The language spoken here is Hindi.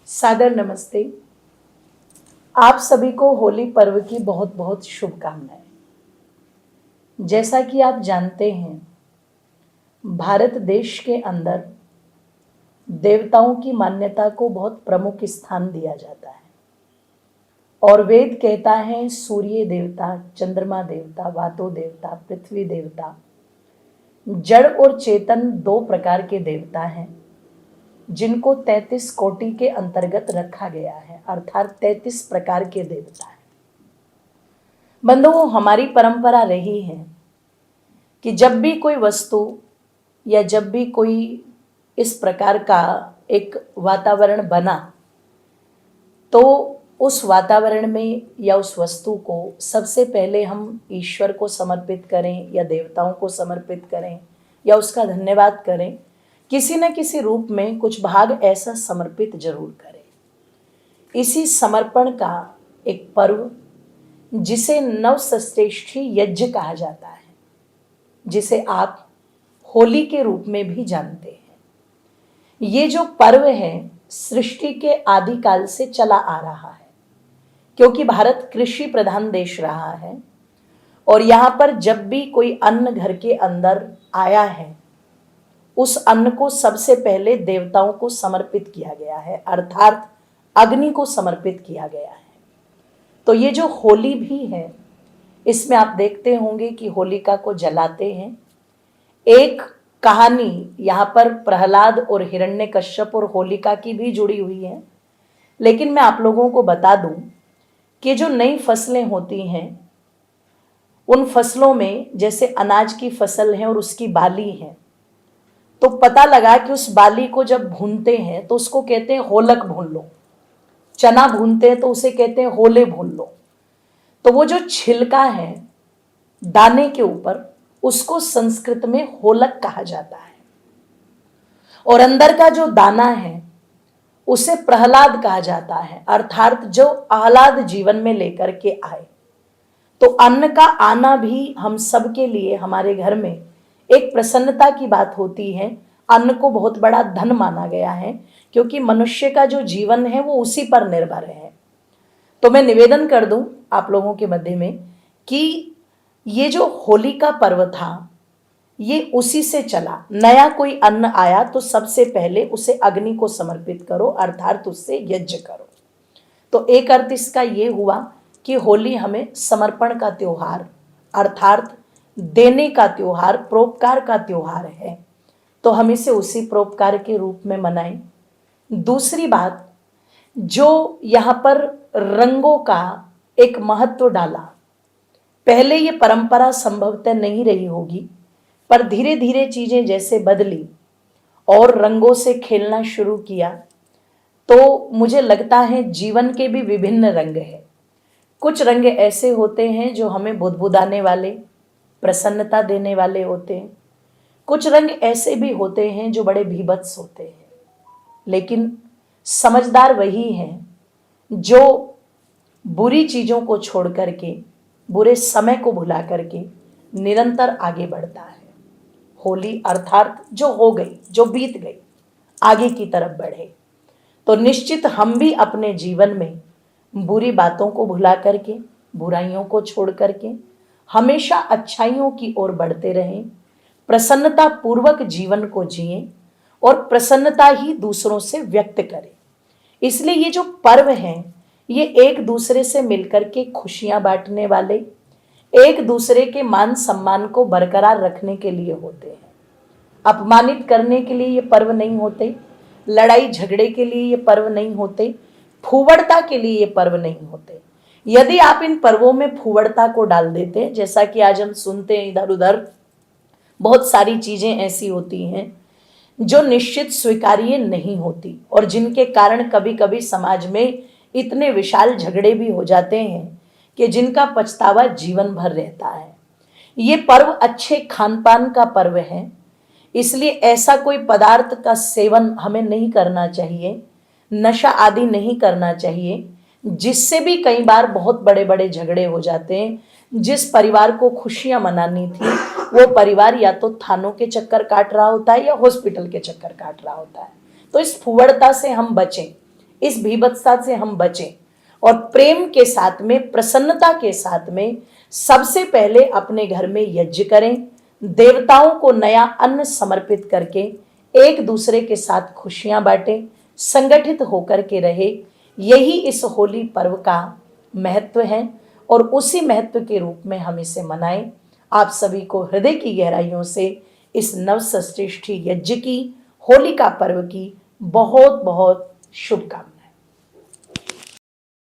सादर नमस्ते। आप सभी को होली पर्व की बहुत बहुत शुभकामनाएं। जैसा कि आप जानते हैं, भारत देश के अंदर देवताओं की मान्यता को बहुत प्रमुख स्थान दिया जाता है और वेद कहता है सूर्य देवता, चंद्रमा देवता, वातु देवता, पृथ्वी देवता, जड़ और चेतन दो प्रकार के देवता हैं जिनको 33 कोटि के अंतर्गत रखा गया है, अर्थात 33 प्रकार के देवता हैं। बंधुओं, हमारी परंपरा रही है कि जब भी कोई वस्तु या जब भी कोई इस प्रकार का एक वातावरण बना तो उस वातावरण में या उस वस्तु को सबसे पहले हम ईश्वर को समर्पित करें या देवताओं को समर्पित करें या उसका धन्यवाद करें, किसी न किसी रूप में कुछ भाग ऐसा समर्पित जरूर करें। इसी समर्पण का एक पर्व जिसे नवसृष्टि यज्ञ कहा जाता है, जिसे आप होली के रूप में भी जानते हैं। ये जो पर्व है सृष्टि के आदिकाल से चला आ रहा है, क्योंकि भारत कृषि प्रधान देश रहा है और यहाँ पर जब भी कोई अन्न घर के अंदर आया है उस अन्न को सबसे पहले देवताओं को समर्पित किया गया है, अर्थात अग्नि को समर्पित किया गया है। तो ये जो होली भी है, इसमें आप देखते होंगे कि होलिका को जलाते हैं। एक कहानी यहाँ पर प्रहलाद और हिरण्यकश्यप और होलिका की भी जुड़ी हुई है, लेकिन मैं आप लोगों को बता दूं कि जो नई फसलें होती हैं उन फसलों में जैसे अनाज की फसल है और उसकी बाली है, तो पता लगा कि उस बाली को जब भूनते हैं तो उसको कहते हैं होलक भून लो। चना भूनते हैं तो उसे कहते हैं होले भून लो। तो वो जो छिलका है दाने के ऊपर, उसको संस्कृत में होलक कहा जाता है और अंदर का जो दाना है उसे प्रहलाद कहा जाता है, अर्थात जो आह्लाद जीवन में लेकर के आए। तो अन्न का आना भी हम सब के लिए हमारे घर में एक प्रसन्नता की बात होती है। अन्न को बहुत बड़ा धन माना गया है, क्योंकि मनुष्य का जो जीवन है वो उसी पर निर्भर है। तो मैं निवेदन कर दूं आप लोगों के मध्य में कि ये जो होली का पर्व था ये उसी से चला। नया कोई अन्न आया तो सबसे पहले उसे अग्नि को समर्पित करो, अर्थात उससे यज्ञ करो। तो एक अर्थ इसका ये हुआ कि होली हमें समर्पण का त्योहार, अर्थात देने का त्योहार, परोपकार का त्योहार है, तो हम इसे उसी परोपकार के रूप में मनाएं। दूसरी बात, जो यहाँ पर रंगों का एक महत्व डाला, पहले ये परंपरा संभवतः नहीं रही होगी, पर धीरे धीरे चीजें जैसे बदली और रंगों से खेलना शुरू किया, तो मुझे लगता है जीवन के भी विभिन्न रंग हैं। कुछ रंग ऐसे होते हैं जो हमें बुदबुदाने वाले, प्रसन्नता देने वाले होते हैं। कुछ रंग ऐसे भी होते हैं जो बड़े भीभत्स होते हैं, लेकिन समझदार वही है जो बुरी चीजों को छोड़ करके, बुरे समय को भुला करके निरंतर आगे बढ़ता है। होली अर्थात जो हो गई, जो बीत गई, आगे की तरफ बढ़े। तो निश्चित हम भी अपने जीवन में बुरी बातों को भुला करके, बुराइयों को छोड़ करके हमेशा अच्छाइयों की ओर बढ़ते रहें, प्रसन्नता पूर्वक जीवन को जिएं और प्रसन्नता ही दूसरों से व्यक्त करें। इसलिए ये जो पर्व हैं ये एक दूसरे से मिलकर के खुशियां बांटने वाले, एक दूसरे के मान सम्मान को बरकरार रखने के लिए होते हैं। अपमानित करने के लिए ये पर्व नहीं होते, लड़ाई झगड़े के लिए ये पर्व नहीं होते, फूवड़ता के लिए ये पर्व नहीं होते। यदि आप इन पर्वों में फूवड़ता को डाल देते, जैसा कि आज हम सुनते हैं इधर उधर बहुत सारी चीजें ऐसी होती हैं जो निश्चित स्वीकार्य नहीं होती और जिनके कारण कभी कभी समाज में इतने विशाल झगड़े भी हो जाते हैं कि जिनका पछतावा जीवन भर रहता है। ये पर्व अच्छे खान पान का पर्व है, इसलिए ऐसा कोई पदार्थ का सेवन हमें नहीं करना चाहिए, नशा आदि नहीं करना चाहिए, जिससे भी कई बार बहुत बड़े बड़े झगड़े हो जाते हैं। जिस परिवार को खुशियां मनानी थी वो परिवार या तो थानों के चक्कर काट रहा होता है या हॉस्पिटल के चक्कर काट रहा होता है। तो इस फुवड़ता से हम बचें, इस भीभत्सता से हम बचें और प्रेम के साथ में, प्रसन्नता के साथ में सबसे पहले अपने घर में यज्ञ करें, देवताओं को नया अन्न समर्पित करके एक दूसरे के साथ खुशियां बांटें, संगठित होकर के रहे। यही इस होली पर्व का महत्व है और उसी महत्व के रूप में हम इसे मनाएं। आप सभी को हृदय की गहराइयों से इस नवसृष्टि यज्ञ की, होलिका पर्व की बहुत बहुत शुभकामनाएं।